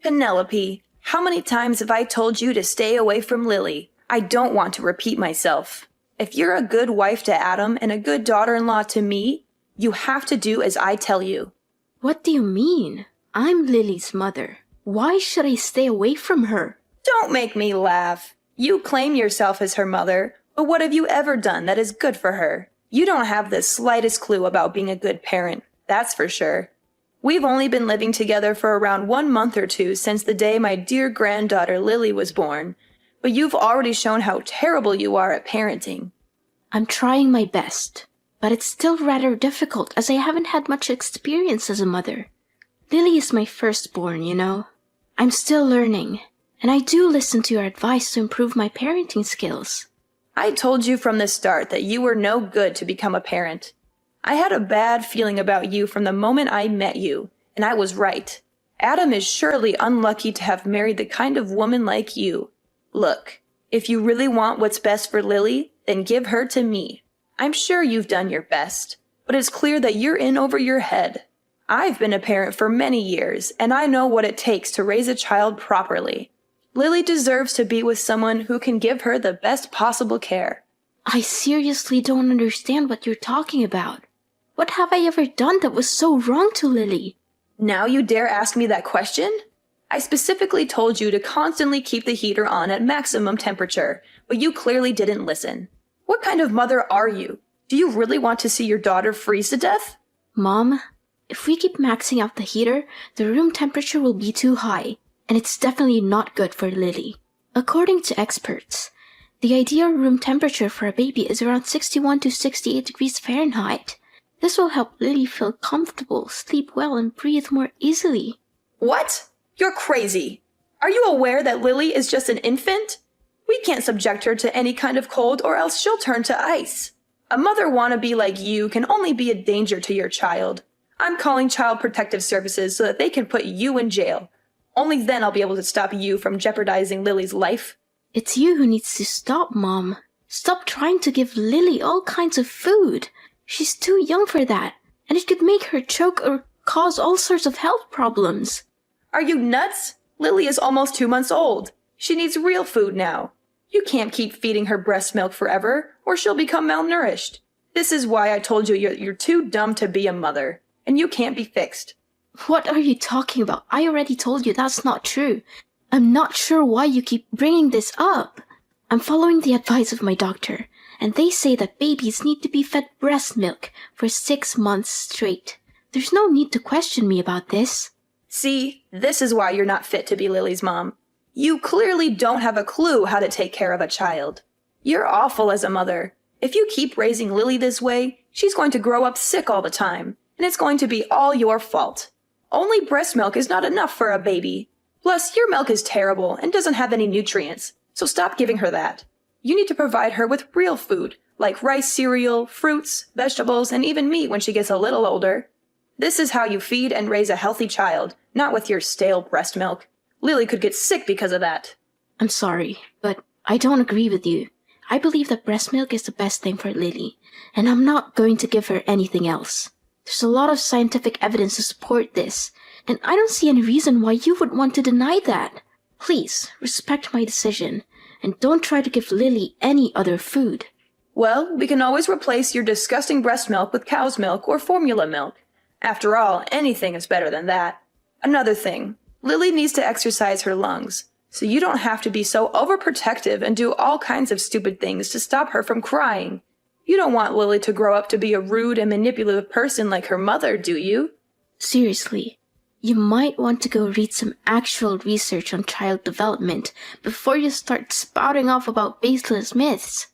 Penelope, how many times have I told you to stay away from Lily? I don't want to repeat myself. If you're a good wife to Adam and a good daughter-in-law to me, you have to do as I tell you. What do you mean? I'm Lily's mother. Why should I stay away from her? Don't make me laugh. You claim yourself as her mother, but what have you ever done that is good for her? You don't have the slightest clue about being a good parent, that's for sure. We've only been living together for around 1 month or two since the day my dear granddaughter Lily was born, but you've already shown how terrible you are at parenting. I'm trying my best, but it's still rather difficult as I haven't had much experience as a mother. Lily is my firstborn, you know. I'm still learning, and I do listen to your advice to improve my parenting skills. I told you from the start that you were no good to become a parent. I had a bad feeling about you from the moment I met you, and I was right. Adam is surely unlucky to have married the kind of woman like you. Look, if you really want what's best for Lily, then give her to me. I'm sure you've done your best, but it's clear that you're in over your head. I've been a parent for many years, and I know what it takes to raise a child properly. Lily deserves to be with someone who can give her the best possible care. I seriously don't understand what you're talking about. What have I ever done that was so wrong to Lily? Now you dare ask me that question? I specifically told you to constantly keep the heater on at maximum temperature, but you clearly didn't listen. What kind of mother are you? Do you really want to see your daughter freeze to death? Mom, if we keep maxing out the heater, the room temperature will be too high, and it's definitely not good for Lily. According to experts, the ideal room temperature for a baby is around 61 to 68 degrees Fahrenheit. This will help Lily feel comfortable, sleep well, and breathe more easily. What? You're crazy. Are you aware that Lily is just an infant? We can't subject her to any kind of cold or else she'll turn to ice. A mother wannabe like you can only be a danger to your child. I'm calling Child Protective Services so that they can put you in jail. Only then I'll be able to stop you from jeopardizing Lily's life. It's you who needs to stop, Mom. Stop trying to give Lily all kinds of food. She's too young for that, and it could make her choke or cause all sorts of health problems. Are you nuts? Lily is almost 2 months old. She needs real food now. You can't keep feeding her breast milk forever, or she'll become malnourished. This is why I told you you're too dumb to be a mother, and you can't be fixed. What are you talking about? I already told you that's not true. I'm not sure why you keep bringing this up. I'm following the advice of my doctor, and they say that babies need to be fed breast milk for 6 months straight. There's no need to question me about this. See, this is why you're not fit to be Lily's mom. You clearly don't have a clue how to take care of a child. You're awful as a mother. If you keep raising Lily this way, she's going to grow up sick all the time, and it's going to be all your fault. Only breast milk is not enough for a baby. Plus, your milk is terrible and doesn't have any nutrients, so stop giving her that. You need to provide her with real food, like rice cereal, fruits, vegetables, and even meat when she gets a little older. This is how you feed and raise a healthy child, not with your stale breast milk. Lily could get sick because of that. I'm sorry, but I don't agree with you. I believe that breast milk is the best thing for Lily, and I'm not going to give her anything else. There's a lot of scientific evidence to support this, and I don't see any reason why you would want to deny that. Please, respect my decision, and don't try to give Lily any other food. Well, we can always replace your disgusting breast milk with cow's milk or formula milk. After all, anything is better than that. Another thing, Lily needs to exercise her lungs, so you don't have to be so overprotective and do all kinds of stupid things to stop her from crying. You don't want Lily to grow up to be a rude and manipulative person like her mother, do you? Seriously, you might want to go read some actual research on child development before you start spouting off about baseless myths.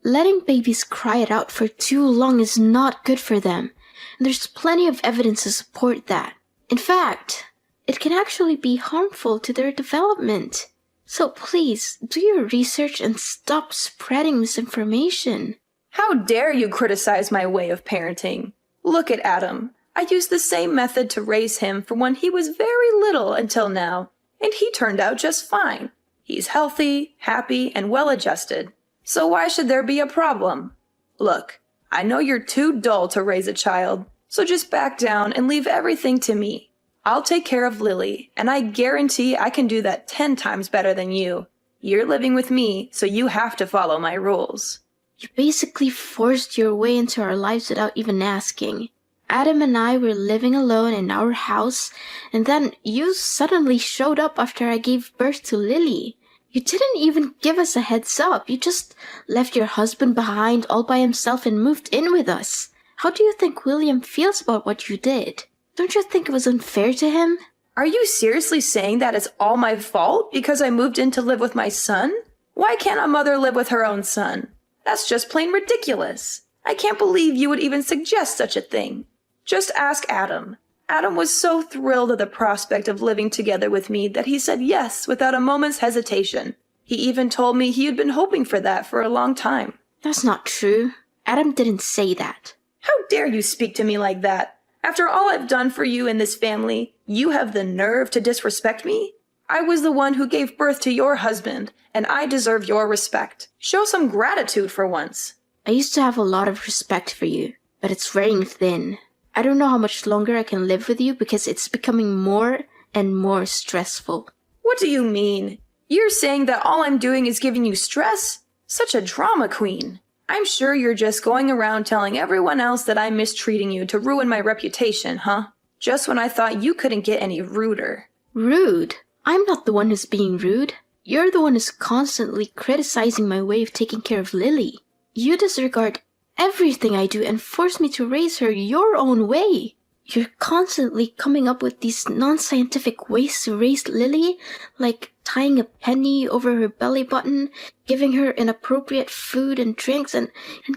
Letting babies cry it out for too long is not good for them, and there's plenty of evidence to support that. In fact, it can actually be harmful to their development. So please, do your research and stop spreading misinformation. How dare you criticize my way of parenting? Look at Adam. I used the same method to raise him from when he was very little until now, and he turned out just fine. He's healthy, happy, and well-adjusted. So why should there be a problem? Look, I know you're too dull to raise a child, so just back down and leave everything to me. I'll take care of Lily, and I guarantee I can do that 10 times better than you. You're living with me, so you have to follow my rules. You basically forced your way into our lives without even asking. Adam and I were living alone in our house, and then you suddenly showed up after I gave birth to Lily. You didn't even give us a heads up. You just left your husband behind all by himself and moved in with us. How do you think William feels about what you did? Don't you think it was unfair to him? Are you seriously saying that it's all my fault because I moved in to live with my son? Why can't a mother live with her own son? That's just plain ridiculous. I can't believe you would even suggest such a thing. Just ask Adam. Adam was so thrilled at the prospect of living together with me that he said yes without a moment's hesitation. He even told me he had been hoping for that for a long time. That's not true. Adam didn't say that. How dare you speak to me like that? After all I've done for you in this family, you have the nerve to disrespect me? I was the one who gave birth to your husband, and I deserve your respect. Show some gratitude for once. I used to have a lot of respect for you, but it's wearing thin. I don't know how much longer I can live with you because it's becoming more and more stressful. What do you mean? You're saying that all I'm doing is giving you stress? Such a drama queen. I'm sure you're just going around telling everyone else that I'm mistreating you to ruin my reputation, huh? Just when I thought you couldn't get any ruder. Rude? I'm not the one who's being rude. You're the one who's constantly criticizing my way of taking care of Lily. You disregard everything I do and force me to raise her your own way. You're constantly coming up with these non-scientific ways to raise Lily, like tying a penny over her belly button, giving her inappropriate food and drinks, and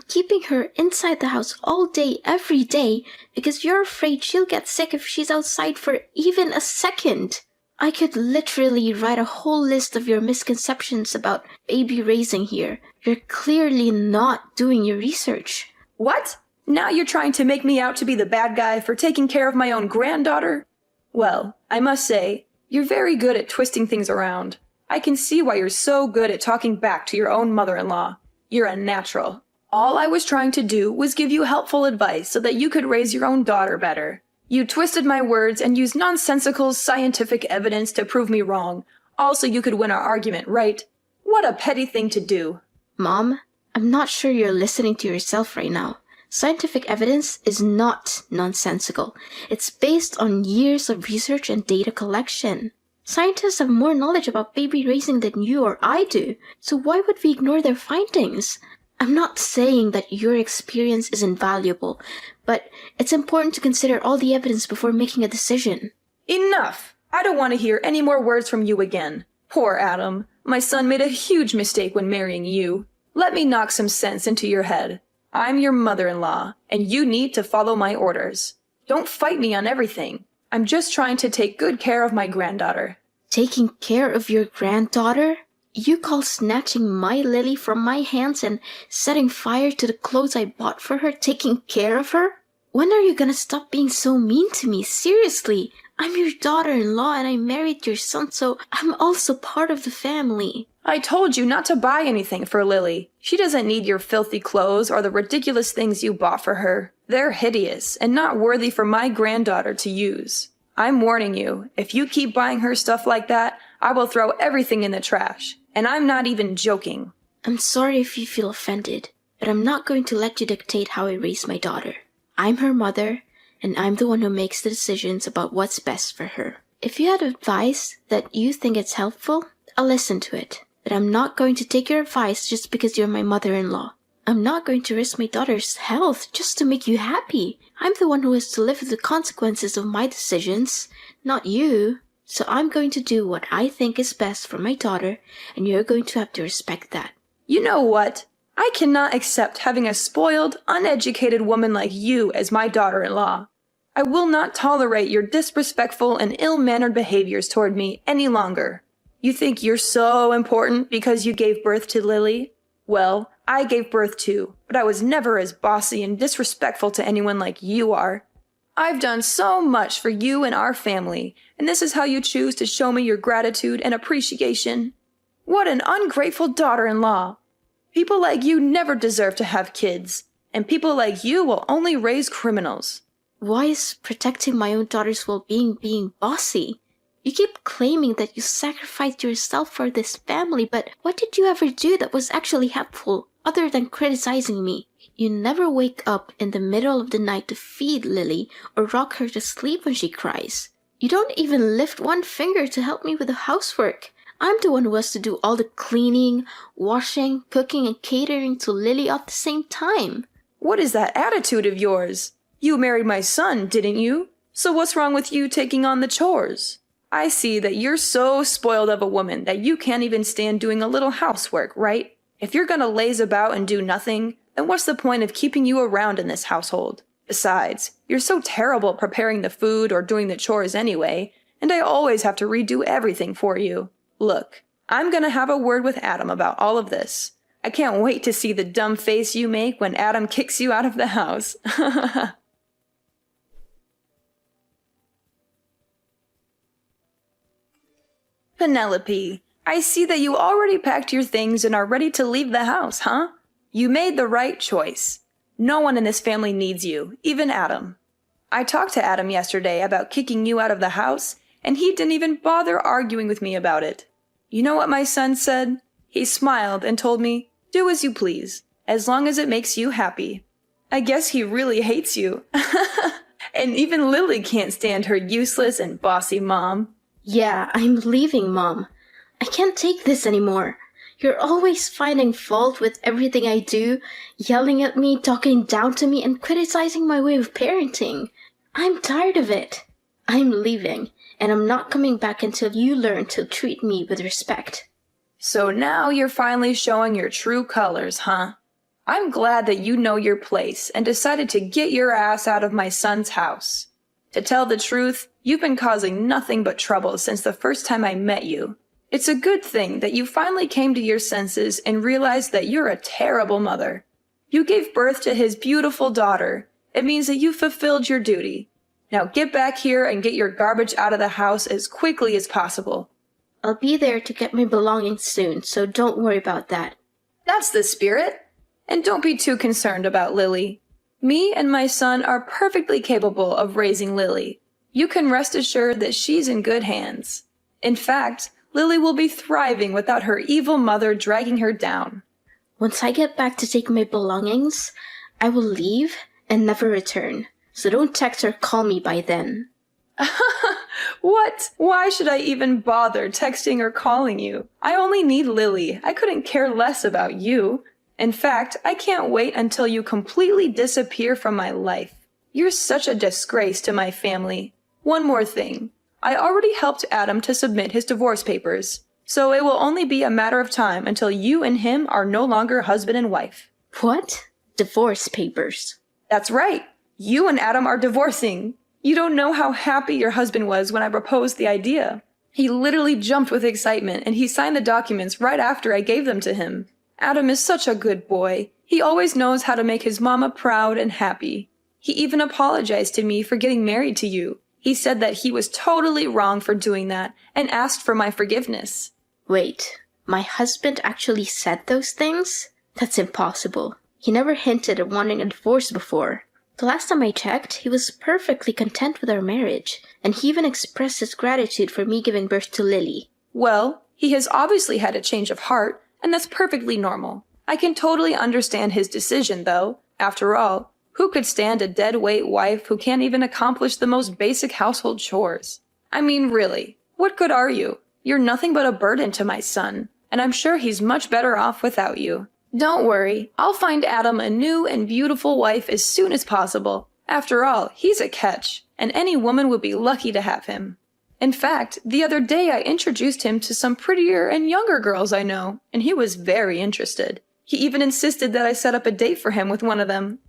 keeping her inside the house all day, every day, because you're afraid she'll get sick if she's outside for even a second. I could literally write a whole list of your misconceptions about baby raising here. You're clearly not doing your research. What? Now you're trying to make me out to be the bad guy for taking care of my own granddaughter? Well, I must say, you're very good at twisting things around. I can see why you're so good at talking back to your own mother-in-law. You're a natural. All I was trying to do was give you helpful advice so that you could raise your own daughter better. You twisted my words and used nonsensical scientific evidence to prove me wrong, all so you could win our argument, right? What a petty thing to do. Mom, I'm not sure you're listening to yourself right now. Scientific evidence is not nonsensical. It's based on years of research and data collection. Scientists have more knowledge about baby raising than you or I do, so why would we ignore their findings? I'm not saying that your experience is invaluable, but it's important to consider all the evidence before making a decision. Enough! I don't want to hear any more words from you again. Poor Adam. My son made a huge mistake when marrying you. Let me knock some sense into your head. I'm your mother-in-law, and you need to follow my orders. Don't fight me on everything. I'm just trying to take good care of my granddaughter. Taking care of your granddaughter? You call snatching my Lily from my hands and setting fire to the clothes I bought for her taking care of her? When are you gonna stop being so mean to me? Seriously, I'm your daughter-in-law and I married your son, so I'm also part of the family. I told you not to buy anything for Lily. She doesn't need your filthy clothes or the ridiculous things you bought for her. They're hideous and not worthy for my granddaughter to use. I'm warning you, if you keep buying her stuff like that, I will throw everything in the trash. And I'm not even joking. I'm sorry if you feel offended, but I'm not going to let you dictate how I raise my daughter. I'm her mother, and I'm the one who makes the decisions about what's best for her. If you had advice that you think it's helpful, I'll listen to it. But I'm not going to take your advice just because you're my mother-in-law. I'm not going to risk my daughter's health just to make you happy. I'm the one who has to live with the consequences of my decisions, not you. So I'm going to do what I think is best for my daughter, and you're going to have to respect that. You know what? I cannot accept having a spoiled, uneducated woman like you as my daughter-in-law. I will not tolerate your disrespectful and ill-mannered behaviors toward me any longer. You think you're so important because you gave birth to Lily? Well, I gave birth too, but I was never as bossy and disrespectful to anyone like you are. I've done so much for you and our family, and this is how you choose to show me your gratitude and appreciation? What an ungrateful daughter-in-law! People like you never deserve to have kids, and people like you will only raise criminals. Why is protecting my own daughter's well-being being bossy? You keep claiming that you sacrificed yourself for this family, but what did you ever do that was actually helpful, other than criticizing me? You never wake up in the middle of the night to feed Lily or rock her to sleep when she cries. You don't even lift one finger to help me with the housework. I'm the one who has to do all the cleaning, washing, cooking, and catering to Lily at the same time. What is that attitude of yours? You married my son, didn't you? So what's wrong with you taking on the chores? I see that you're so spoiled of a woman that you can't even stand doing a little housework, right? If you're gonna laze about and do nothing, then what's the point of keeping you around in this household? Besides, you're so terrible preparing the food or doing the chores anyway, and I always have to redo everything for you. Look, I'm gonna have a word with Adam about all of this. I can't wait to see the dumb face you make when Adam kicks you out of the house. Penelope, I see that you already packed your things and are ready to leave the house, huh? You made the right choice. No one in this family needs you, even Adam. I talked to Adam yesterday about kicking you out of the house, and he didn't even bother arguing with me about it. You know what my son said? He smiled and told me, "Do as you please, as long as it makes you happy." I guess he really hates you. And even Lily can't stand her useless and bossy mom. Yeah, I'm leaving, Mom. I can't take this anymore. You're always finding fault with everything I do, yelling at me, talking down to me, and criticizing my way of parenting. I'm tired of it. I'm leaving, and I'm not coming back until you learn to treat me with respect. So now you're finally showing your true colors, huh? I'm glad that you know your place and decided to get your ass out of my son's house. To tell the truth, you've been causing nothing but trouble since the first time I met you. It's a good thing that you finally came to your senses and realized that you're a terrible mother. You gave birth to his beautiful daughter. It means that you fulfilled your duty. Now get back here and get your garbage out of the house as quickly as possible. I'll be there to get my belongings soon, so don't worry about that. That's the spirit. And don't be too concerned about Lily. Me and my son are perfectly capable of raising Lily. You can rest assured that she's in good hands. In fact, Lily will be thriving without her evil mother dragging her down. Once I get back to take my belongings, I will leave and never return. So don't text or call me by then. What? Why should I even bother texting or calling you? I only need Lily. I couldn't care less about you. In fact, I can't wait until you completely disappear from my life. You're such a disgrace to my family. One more thing. I already helped Adam to submit his divorce papers, so it will only be a matter of time until you and him are no longer husband and wife. What? Divorce papers? That's right. You and Adam are divorcing. You don't know how happy your husband was when I proposed the idea. He literally jumped with excitement, and he signed the documents right after I gave them to him. Adam is such a good boy. He always knows how to make his mama proud and happy. He even apologized to me for getting married to you. He said that he was totally wrong for doing that and asked for my forgiveness. Wait, my husband actually said those things? That's impossible. He never hinted at wanting a divorce before. The last time I checked, he was perfectly content with our marriage, and he even expressed his gratitude for me giving birth to Lily. Well, he has obviously had a change of heart, and that's perfectly normal. I can totally understand his decision, though. After all, who could stand a dead-weight wife who can't even accomplish the most basic household chores? I mean, really, what good are you? You're nothing but a burden to my son, and I'm sure he's much better off without you. Don't worry, I'll find Adam a new and beautiful wife as soon as possible. After all, he's a catch, and any woman would be lucky to have him. In fact, the other day I introduced him to some prettier and younger girls I know, and he was very interested. He even insisted that I set up a date for him with one of them.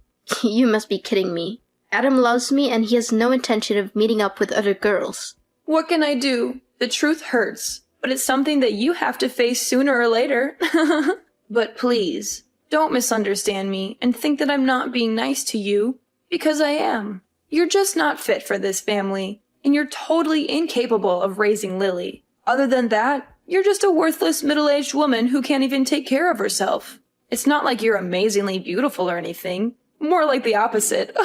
You must be kidding me. Adam loves me and he has no intention of meeting up with other girls. What can I do? The truth hurts, but it's something that you have to face sooner or later. But please, don't misunderstand me and think that I'm not being nice to you, because I am. You're just not fit for this family, and you're totally incapable of raising Lily. Other than that, you're just a worthless middle-aged woman who can't even take care of herself. It's not like you're amazingly beautiful or anything. More like the opposite.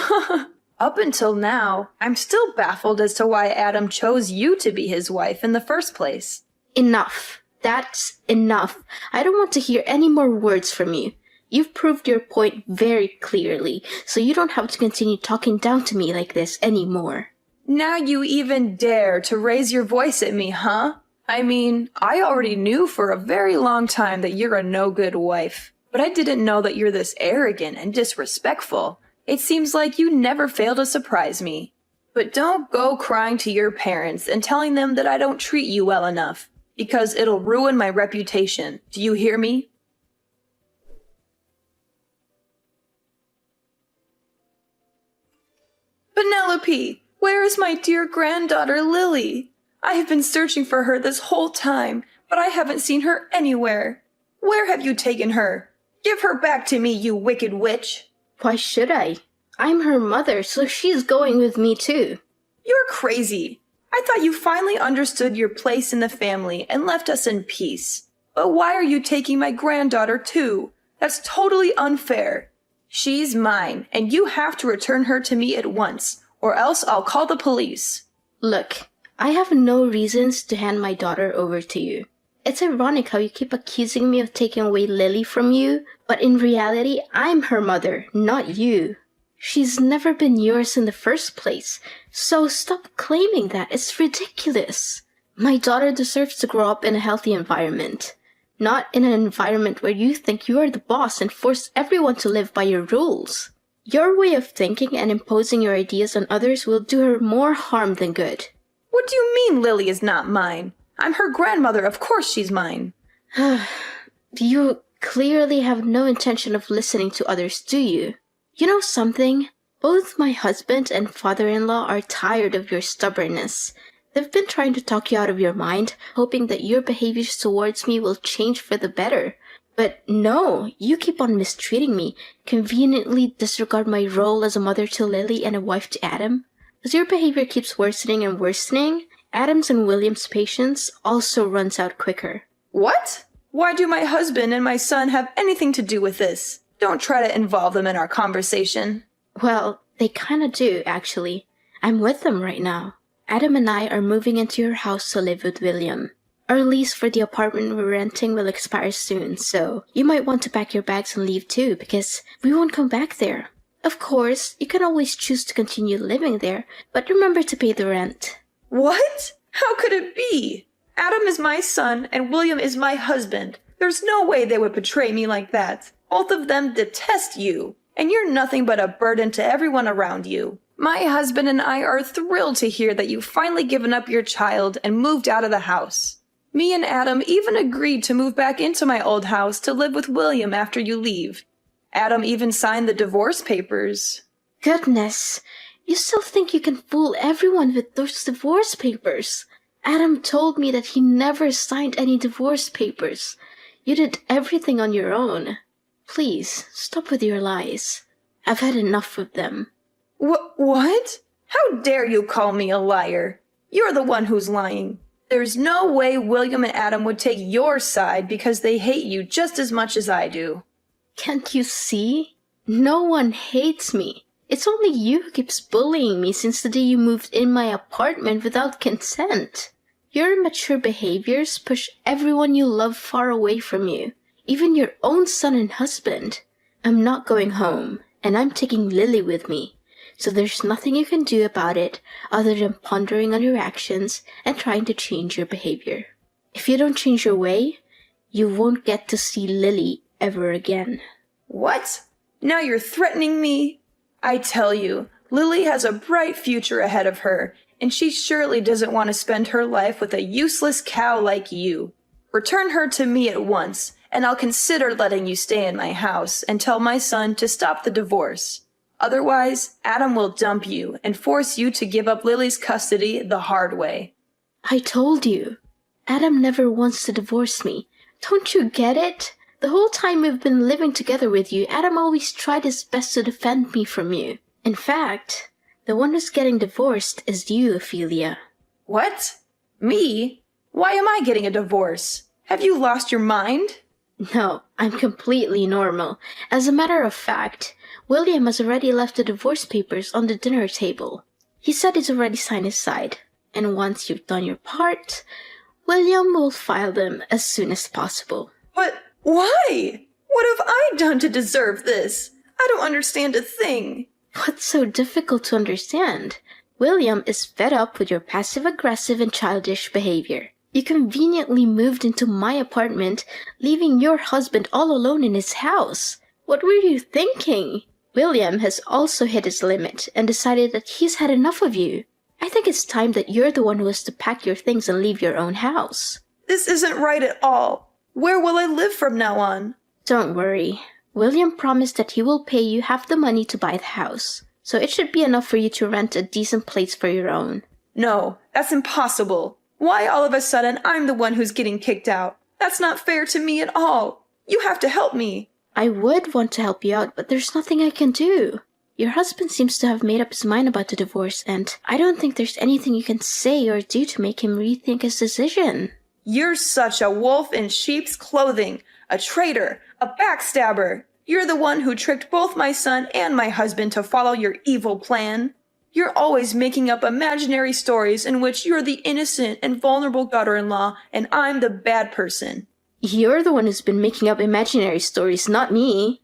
Up until now, I'm still baffled as to why Adam chose you to be his wife in the first place. Enough. That's enough. I don't want to hear any more words from you. You've proved your point very clearly, so you don't have to continue talking down to me like this anymore. Now you even dare to raise your voice at me, huh? I mean, I already knew for a very long time that you're a no-good wife, but I didn't know that you're this arrogant and disrespectful. It seems like you never fail to surprise me. But don't go crying to your parents and telling them that I don't treat you well enough, because it'll ruin my reputation. Do you hear me? Penelope, where is my dear granddaughter Lily? I have been searching for her this whole time, but I haven't seen her anywhere. Where have you taken her? Give her back to me, you wicked witch. Why should I? I'm her mother, so she's going with me too. You're crazy. I thought you finally understood your place in the family and left us in peace. But why are you taking my granddaughter too? That's totally unfair. She's mine, and you have to return her to me at once, or else I'll call the police. Look, I have no reasons to hand my daughter over to you. It's ironic how you keep accusing me of taking away Lily from you, but in reality, I'm her mother, not you. She's never been yours in the first place, so stop claiming that. It's ridiculous. My daughter deserves to grow up in a healthy environment, not in an environment where you think you are the boss and force everyone to live by your rules. Your way of thinking and imposing your ideas on others will do her more harm than good. What do you mean Lily is not mine? I'm her grandmother, of course she's mine. You clearly have no intention of listening to others, do you? You know something? Both my husband and father-in-law are tired of your stubbornness. They've been trying to talk you out of your mind, hoping that your behaviors towards me will change for the better. But no, you keep on mistreating me, conveniently disregard my role as a mother to Lily and a wife to Adam. As your behavior keeps worsening and worsening, Adam's and William's patience also runs out quicker. What? Why do my husband and my son have anything to do with this? Don't try to involve them in our conversation. Well, they kinda do, actually. I'm with them right now. Adam and I are moving into your house to live with William. Our lease for the apartment we're renting will expire soon, so you might want to pack your bags and leave too, because we won't come back there. Of course, you can always choose to continue living there, but remember to pay the rent. What? How could it be? Adam is my son and William is my husband. There's no way they would betray me like that. Both of them detest you, and you're nothing but a burden to everyone around you. My husband and I are thrilled to hear that you've finally given up your child and moved out of the house. Me and Adam even agreed to move back into my old house to live with William after you leave. Adam even signed the divorce papers. Goodness, you still think you can fool everyone with those divorce papers? Adam told me that he never signed any divorce papers. You did everything on your own. Please, stop with your lies. I've had enough of them. What? How dare you call me a liar? You're the one who's lying. There's no way William and Adam would take your side because they hate you just as much as I do. Can't you see? No one hates me. It's only you who keeps bullying me since the day you moved in my apartment without consent. Your immature behaviors push everyone you love far away from you, even your own son and husband. I'm not going home, and I'm taking Lily with me. So there's nothing you can do about it other than pondering on your actions and trying to change your behavior. If you don't change your way, you won't get to see Lily ever again. What? Now you're threatening me? I tell you, Lily has a bright future ahead of her, and she surely doesn't want to spend her life with a useless cow like you. Return her to me at once, and I'll consider letting you stay in my house and tell my son to stop the divorce. Otherwise, Adam will dump you and force you to give up Lily's custody the hard way. I told you. Adam never wants to divorce me. Don't you get it? The whole time we've been living together with you, Adam always tried his best to defend me from you. In fact, the one who's getting divorced is you, Ophelia. What? Me? Why am I getting a divorce? Have you lost your mind? No, I'm completely normal. As a matter of fact, William has already left the divorce papers on the dinner table. He said he's already signed his side, and once you've done your part, William will file them as soon as possible. But why? What have I done to deserve this? I don't understand a thing. What's so difficult to understand? William is fed up with your passive-aggressive and childish behavior. You conveniently moved into my apartment, leaving your husband all alone in his house. What were you thinking? William has also hit his limit and decided that he's had enough of you. I think it's time that you're the one who has to pack your things and leave your own house. This isn't right at all. Where will I live from now on? Don't worry. William promised that he will pay you half the money to buy the house, so it should be enough for you to rent a decent place for your own. No, that's impossible. Why all of a sudden I'm the one who's getting kicked out? That's not fair to me at all. You have to help me. I would want to help you out, but there's nothing I can do. Your husband seems to have made up his mind about the divorce, and I don't think there's anything you can say or do to make him rethink his decision. You're such a wolf in sheep's clothing, a traitor, a backstabber. You're the one who tricked both my son and my husband to follow your evil plan. You're always making up imaginary stories in which you're the innocent and vulnerable daughter-in-law and I'm the bad person. You're the one who's been making up imaginary stories, not me.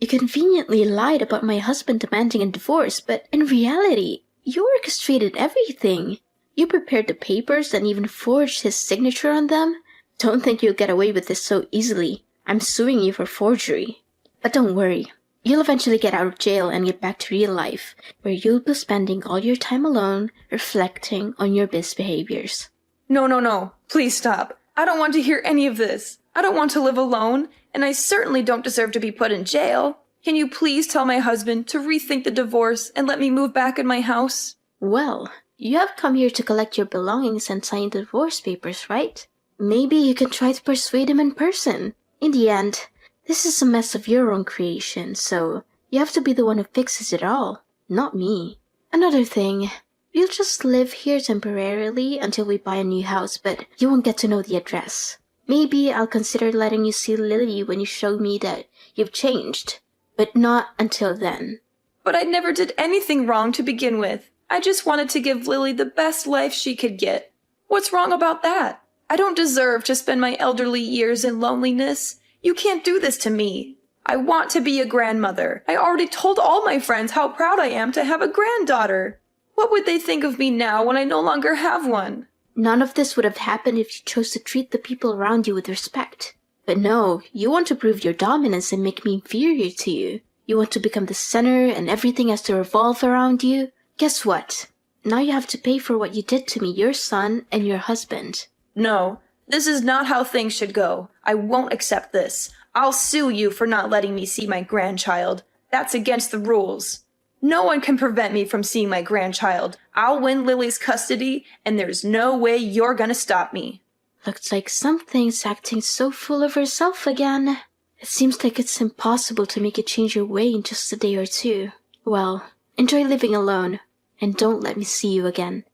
You conveniently lied about my husband demanding a divorce, but in reality, you orchestrated everything. You prepared the papers and even forged his signature on them. Don't think you'll get away with this so easily. I'm suing you for forgery. But don't worry. You'll eventually get out of jail and get back to real life, where you'll be spending all your time alone, reflecting on your misbehaviors. No. Please stop. I don't want to hear any of this. I don't want to live alone, and I certainly don't deserve to be put in jail. Can you please tell my husband to rethink the divorce and let me move back in my house? Well, you have come here to collect your belongings and sign the divorce papers, right? Maybe you can try to persuade him in person. In the end, this is a mess of your own creation, so you have to be the one who fixes it all, not me. Another thing, you'll just live here temporarily until we buy a new house, but you won't get to know the address. Maybe I'll consider letting you see Lily when you show me that you've changed, but not until then. But I never did anything wrong to begin with. I just wanted to give Lily the best life she could get. What's wrong about that? I don't deserve to spend my elderly years in loneliness. You can't do this to me. I want to be a grandmother. I already told all my friends how proud I am to have a granddaughter. What would they think of me now when I no longer have one? None of this would have happened if you chose to treat the people around you with respect. But no, you want to prove your dominance and make me inferior to you. You want to become the center and everything has to revolve around you. Guess what? Now you have to pay for what you did to me, your son, and your husband. No, this is not how things should go. I won't accept this. I'll sue you for not letting me see my grandchild. That's against the rules. No one can prevent me from seeing my grandchild. I'll win Lily's custody, and there's no way you're gonna stop me. Looks like something's acting so full of herself again. It seems like it's impossible to make you change your way in just a day or two. Well, enjoy living alone, and don't let me see you again.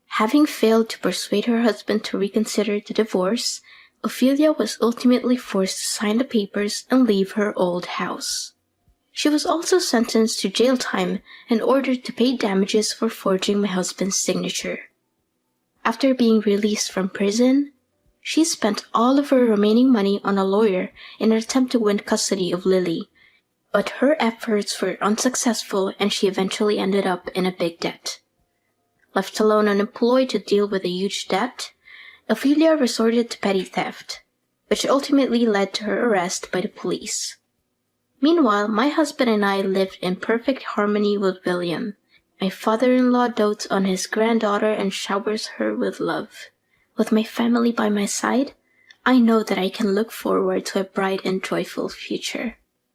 Having failed to persuade her husband to reconsider the divorce, Ophelia was ultimately forced to sign the papers and leave her old house. She was also sentenced to jail time and ordered to pay damages for forging my husband's signature. After being released from prison, she spent all of her remaining money on a lawyer in an attempt to win custody of Lily, but her efforts were unsuccessful and she eventually ended up in a big debt. Left alone unemployed to deal with a huge debt, Ophelia resorted to petty theft, which ultimately led to her arrest by the police. Meanwhile, my husband and I lived in perfect harmony with William. My father-in-law dotes on his granddaughter and showers her with love. With my family by my side, I know that I can look forward to a bright and joyful future.